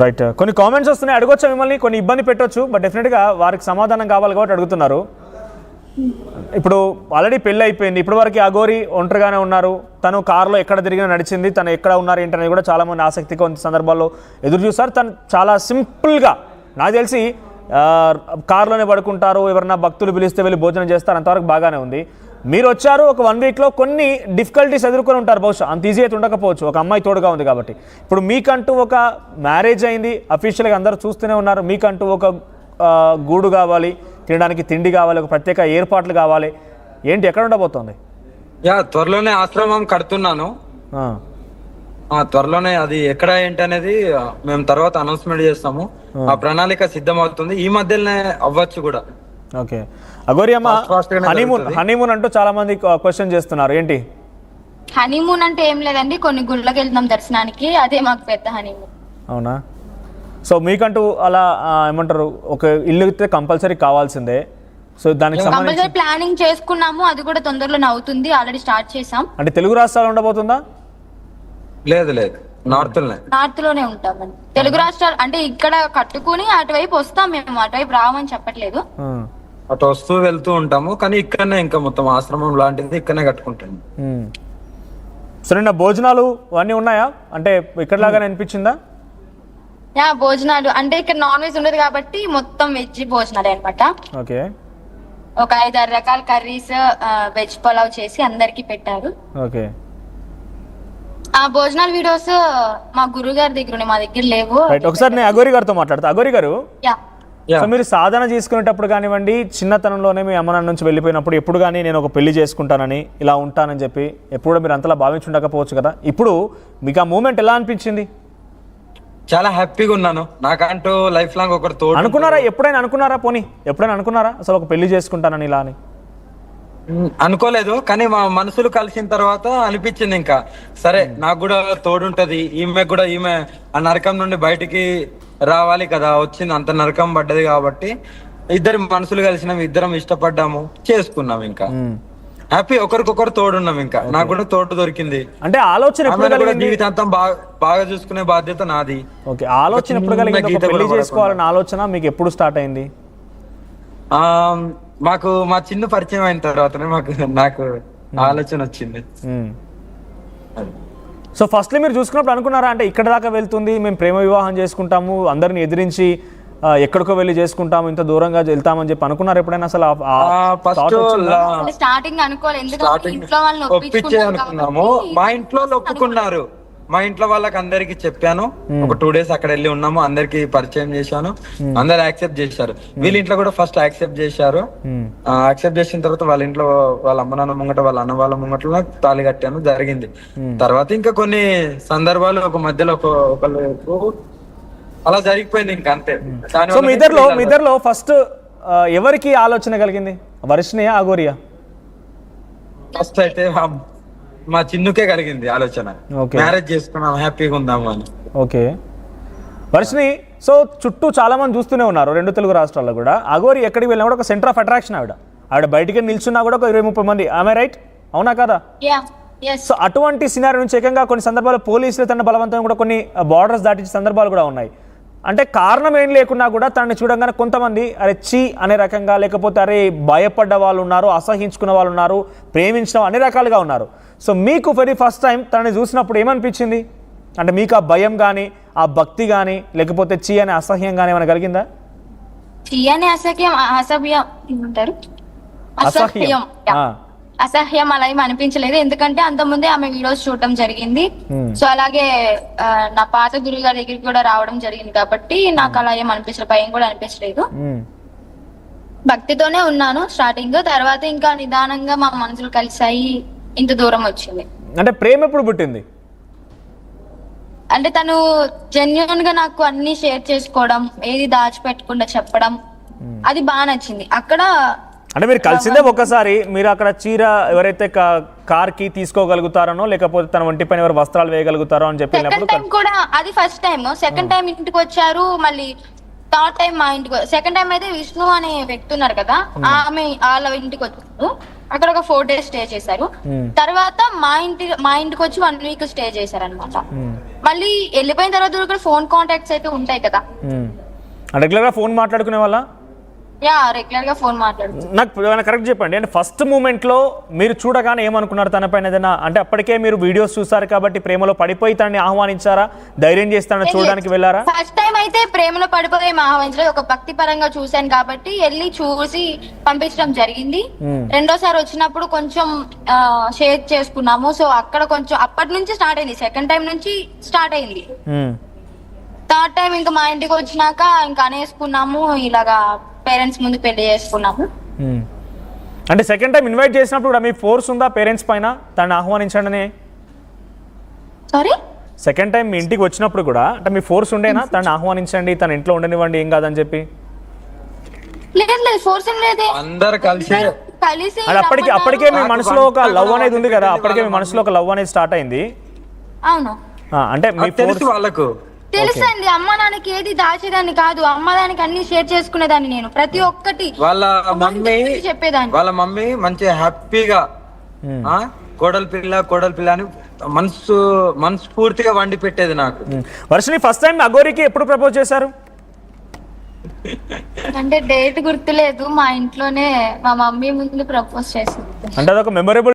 Right. కొన్ని comments వస్తున్నాయి, అడగొచ్చా మిమ్మల్ని? కొన్ని ఇబ్బంది పెట్టొచ్చు, బట్ డెఫినెట్గా వారికి సమాధానం కావాలి కాబట్టి అడుగుతున్నారు. ఇప్పుడు ఆల్రెడీ పెళ్ళి అయిపోయింది, ఇప్పటి వరకు అఘోరి ఒంటరిగానే ఉన్నారు, తను కారులో ఎక్కడ తిరిగినా నడిచింది, తను ఎక్కడ ఉన్నారు ఏంటనేది కూడా చాలామంది ఆసక్తిగా కొన్ని సందర్భాల్లో ఎదురు చూస్తారు. తను చాలా సింపుల్గా, నాకు తెలిసి కారులోనే పడుకుంటారు, ఎవరన్నా భక్తులు పిలిస్తే వెళ్ళి భోజనం చేస్తారు, అంతవరకు బాగానే ఉంది. మీరు వచ్చారు, ఒక 1 వీక్లో కొన్ని డిఫికల్టీస్ ఎదుర్కొని ఉంటారు, బహుశా అంత ఈజీ అయితే ఉండకపోవచ్చు, ఒక అమ్మాయి తోడుగా ఉంది కాబట్టి. ఇప్పుడు మీకంటూ ఒక మ్యారేజ్ అయింది, అఫీషియల్గా అందరూ చూస్తూనే ఉన్నారు, మీకంటూ ఒక గూడు కావాలి, తినడానికి తిండి కావాలి, ఒక ప్రత్యేక ఏర్పాట్లు కావాలి, ఏంటి ఎక్కడ ఉండబోతోంది? త్వరలోనే ఆశ్రమం కడుతున్నాను, త్వరలోనే అది ఎక్కడ ఏంటి అనేది మేము తర్వాత అనౌన్స్మెంట్ చేస్తాము. ఆ ప్రణాళిక సిద్ధమవుతుంది, ఈ మధ్యలోనే అవ్వచ్చు కూడా. ఓకే. అఘోరి అమ్మ, హనీమూన్ అంటూ చాలా మంది క్వశ్చన్ చేస్తున్నారు, ఏంటి హనీమూన్ అంటే? ఏం లేదండి, కొన్ని గుళ్ళకి వెళ్తున్నాం దర్శనానికి, అదే మాకు పెద్ద హనీమూన్. అవునా? సో మీకంటూ అలా ఏమంటారు, ఒక ఇల్లు అయితే కంపల్సరీ కావాల్సిందే, సో దానికి సంబంధించి ప్లానింగ్ చేసుకున్నాము, అది కూడా తొందరలోనే అవుతుంది, ఆల్రెడీ స్టార్ట్ చేసాం. అంటే తెలుగు రాష్ట్రాలు ఉండబోతుందా? లేదు లేదు, నార్త్ లోనే ఉంటామండి. తెలుగు రాష్ట్రాలు అంటే ఇక్కడ కట్టుకుని అటువైపు వస్తాం, మేము అటువైపు రావని చెప్పట్లేదు, అటు వస్తూ వెళ్తూ ఉంటాము, కానీ ఇక్కడనే ఇంకా మొత్తం ఆశ్రమం లాంటిది ఇక్కడనే కట్టుకుంటాము. సరే, నా భోజనాలు అవన్నీ ఉన్నాయా? అంటే ఇక్కడ లాగానే అనిపించిందా? భోజనాలు అంటే ఇక్కడ నాన్ వెజ్ ఉండదు కాబట్టి మొత్తం వెజ్ భోజనాలే అనమాట. ఓకే. ఒక 5-6 రకాల కర్రీస్, వెజ్ పులావ్ చేసి అందరికి పెట్టారు. ఓకే. ఆ భోజనాల వీడియోస్ మా గురువు గారి దగ్గర ఉన్నాయి, మా దగ్గర లేవు. ఒకసారి నేను అఘోరి గారితో మాట్లాడతా. అఘోరి గారు, సో మీరు సాధన చేసుకునేటప్పుడు కానివ్వండి, చిన్నతనంలోనే మీ అమ్మ నాన్న నుంచి వెళ్ళిపోయినప్పుడు ఎప్పుడు కానీ నేను ఒక పెళ్లి చేసుకుంటానని, ఇలా ఉంటానని చెప్పి ఎప్పుడు కూడా మీరు అంతలా భావించుండకపోవచ్చు కదా, ఇప్పుడు మీకు ఆ మూమెంట్ ఎలా అనిపించింది? చాలా హ్యాపీగా ఉన్నాను, నాకంటూ లైఫ్ లాంగ్ ఒకరు తోడు. అనుకున్నారా ఎప్పుడైనా? పోనీ ఎప్పుడైనా అనుకున్నారా అసలు ఒక పెళ్లి చేసుకుంటానని ఇలా అని? అనుకోలేదు, కానీ మా మనసులు కలిసిన తర్వాత అనిపించింది, ఇంకా సరే నాకు కూడా తోడుంటది, ఈమె కూడా ఈమె ఆ నరకం నుండి బయటికి రావాలి కదా, వచ్చింది అంత నరకం పడ్డది కాబట్టి ఇద్దరు మనసులు కలిసినాం, ఇద్దరం ఇష్టపడ్డాము, చేసుకున్నాం, ఇంకా హ్యాపీ, ఒకరికొకరు తోడున్నాం, ఇంకా నాకు కూడా తోడు దొరికింది. అంటే ఆలోచన జీవితాంతం బాగా చూసుకునే బాధ్యత నాది. ఓకే. ఆలోచన ఎప్పుడు కలిగింది? పెళ్లి చేసుకోవాలన్న ఆలోచన మీకు ఎప్పుడు స్టార్ట్ అయింది? మాకు మా చిన్న పరిచయం అయిన తర్వాతనే నాకు ఆలోచన వచ్చింది. సో ఫస్ట్లీ మీరు చూసుకున్నప్పుడు అనుకున్నారా, అంటే ఇక్కడ దాకా వెళ్తుంది, మేము ప్రేమ వివాహం చేసుకుంటాము, అందరిని ఎదిరించి ఎక్కడికో వెళ్ళి చేసుకుంటాము, ఇంత దూరంగా వెళ్తామని చెప్పి అనుకున్నారు ఎప్పుడైనా? అసలు స్టార్టింగ్ అనుకోలేదు, ఒప్పించే అనుకున్నాము, మా ఇంట్లో ఒప్పుకున్నారు, మా ఇంట్లో వాళ్ళకి అందరికి చెప్పాను, ఒక 2 days అక్కడ వెళ్ళి ఉన్నాము, అందరికి పరిచయం చేశాను, అందరు యాక్సెప్ట్ చేశారు. వీళ్ళ ఇంట్లో కూడా ఫస్ట్ యాక్సెప్ట్ చేశారు. యాక్సెప్ట్ చేసిన తర్వాత వాళ్ళ ఇంట్లో వాళ్ళ అమ్మ నాన్న ముంగట, వాళ్ళ అన్న వాళ్ళ ముంగట తాళి కట్టాను, జరిగింది. తర్వాత ఇంకా కొన్ని సందర్భాలు ఒక మధ్యలో ఒకళ్ళు అలా జరిగిపోయింది, ఇంకా అంతే. సో మీ ఇద్దరిలో ఫస్ట్ ఎవరికి ఆలోచన కలిగింది, వర్షినియా అఘోరియా? ఫస్ట్ అయితే మా చిన్నుకే కలిగింది ఆలోచన, మ్యారేజ్ చేసుకున్నాం, హ్యాపీగా ఉందాము అని. ఓకే. వర్షిని, సో చుట్టూ చాలా మంది చూస్తూనే ఉన్నారు 2 తెలుగు రాష్ట్రాల్లో కూడా. అఘోరి ఎక్కడికి వెళ్ళినా కూడా ఒక సెంటర్ ఆఫ్ అట్రాక్షన్, ఆవిడ బయటికి నిల్చున్నా కూడా ఒక 20-30 మంది, ఆమె రైట్? అవునా కదా? సో అటువంటి సినారీ నుంచి ఏకంగా కొన్ని సందర్భాల్లో పోలీసులు తన బలవంతం కూడా కొన్ని బార్డర్స్ దాటించే సందర్భాలు కూడా ఉన్నాయి. అంటే కారణం ఏం లేకున్నా కూడా తనని చూడగానే కొంతమంది అరే చీ అనే రకంగా, లేకపోతే అరే భయపడ్డ వాళ్ళు ఉన్నారు, అసహించుకున్న వాళ్ళు ఉన్నారు, ప్రేమించిన అన్ని రకాలుగా ఉన్నారు. సో మీకు వెరీ ఫస్ట్ టైం తనని చూసినప్పుడు ఏమనిపించింది? అంటే మీకు ఆ భయం కానీ, ఆ భక్తి కానీ, లేకపోతే చీ అనే అసహ్యం కానీ ఏమైనా కలిగిందా? చీ అనే అసహ్యం అలా ఏమి అనిపించలేదు, ఎందుకంటే అంతకుముందే ఆమె వీడియోస్ చూడటం జరిగింది. సో అలాగే నా పాత గురువు గారి దగ్గరికి కూడా రావడం జరిగింది కాబట్టి నాకు అలా ఏం అనిపించలేదు, భయం కూడా అనిపించలేదు. భక్తితోనే ఉన్నాను స్టార్టింగ్, తర్వాత ఇంకా నిదానంగా మా మనసులు కలిసాయి, ఇంత దూరం వచ్చింది. అంటే ప్రేమ ఎప్పుడు పుట్టింది? అంటే తను జెన్యూన్ గా నాకు అన్ని షేర్ చేసుకోవడం, ఏది దాచిపెట్టకుండా చెప్పడం, అది బాగా నచ్చింది. అక్కడ అంటే మీరు కలిసిందే ఒక్కసారి, మీరు అక్కడ చీర ఎవరైతే కార్ కి తీసుకోగలుగుతారనో, లేకపోతే తన ఒంటి పైన ఎవరు వస్త్రాలు వేయగలుగుతారో అని చెప్పి కూడా అది ఫస్ట్ టైం. సెకండ్ టైం ఇంటికి వచ్చారు, మళ్ళీ థర్డ్ టైం మా ఇంటికి. సెకండ్ టైం అయితే విష్ణు అనే వ్యక్తి ఉన్నారు కదా, ఆమె వాళ్ళ ఇంటికి వచ్చారు, అక్కడ ఒక 4 days స్టే చేశారు. తర్వాత మా ఇంటికి వచ్చి 1 week స్టే చేశారు అనమాట. మళ్ళీ వెళ్ళిపోయిన తర్వాత కూడా ఫోన్ కాంటాక్ట్స్ అయితే ఉంటాయి కదా. రెగ్యులర్గా ఫోన్ మాట్లాడుకునే వాళ్ళ? యా, రెగ్యులర్ గా ఫోన్ మాట్లాడుతుంది. నాకు కరెక్ట్ చెప్పండి, అంటే ఫస్ట్ మూమెంట్లో మీరు చూడగానే ఏమనుకున్నారు తన పైన ఏదైనా? అంటే అప్పటికే మీరు వీడియోస్ చూసారు కాబట్టి ప్రేమలో పడిపోయి తనని ఆహ్వానించారా, ధైర్యం చేసి తనని చూడడానికి వెళ్ళారా? ఫస్ట్ టైం అయితే ప్రేమలో పడిపోయి ఆహ్వానించలేదు, ఒక భక్తి పరంగా చూశాను కాబట్టి వెళ్ళి చూసి పంపించడం జరిగింది. రెండోసారి వచ్చినప్పుడు కొంచెం షేర్ చేసుకున్నాము. సో అక్కడ కొంచెం అప్పటి నుంచి స్టార్ట్ అయింది, సెకండ్ టైం నుంచి స్టార్ట్ అయింది. థర్డ్ టైం ఇంకా మా ఇంటికి వచ్చినాక ఇంకా అనేసుకున్నాము, ఇలాగా పేరెంట్స్ ముందు పెళ్లి చేసుకున్నాము. అంటే సెకండ్ టైం ఇన్వైట్ చేసినప్పుడు కూడా మీ ఫోర్స్ ఉందా పేరెంట్స్ పైన తనని ఆహ్వానించండి? సారీ, సెకండ్ టైం మీ ఇంటికి వచ్చినప్పుడు కూడా అంటే మీ ఫోర్స్ ఉండేనా తనని ఆహ్వానించండి, తన ఇంట్లో ఉండనివ్వండి, ఏం కాదని చెప్పి? లేదు లేదు, ఫోర్స్ ఏం లేదే. అందరు కలిసి అది అప్పటికే మీ మనసులో ఒక లవ్ అనేది ఉంది కదా, అప్పటికే మీ మనసులో ఒక లవ్ అనేది స్టార్ట్ అయింది. అవును, అంటే మీ తెలుసు వాళ్ళకు, తెలుసండి. అమ్మ నాన్నకి ఏది దాచేదాన్ని కాదు, అమ్మ దానికి అన్ని షేర్ చేసుకునేదాన్ని నేను, ప్రతి ఒక్కటి వాళ్ళ మమ్మీ చెప్పేదాన్ని. వాళ్ళ మమ్మీ మంచిగా హ్యాపీగా కోడలి పిల్ల అని మనస్ఫూర్తిగా వండి పెట్టేది నాకు. వర్షిని ఫస్ట్ టైం అఘోరికి ఎప్పుడు ప్రపోజ్ చేశారు? అంటే డేట్ గుర్తులేదు, మా ఇంట్లోనే మా మమ్మీ ముందు ప్రపోజ్ చేసింది. అంటే అదొక మెమొరబుల్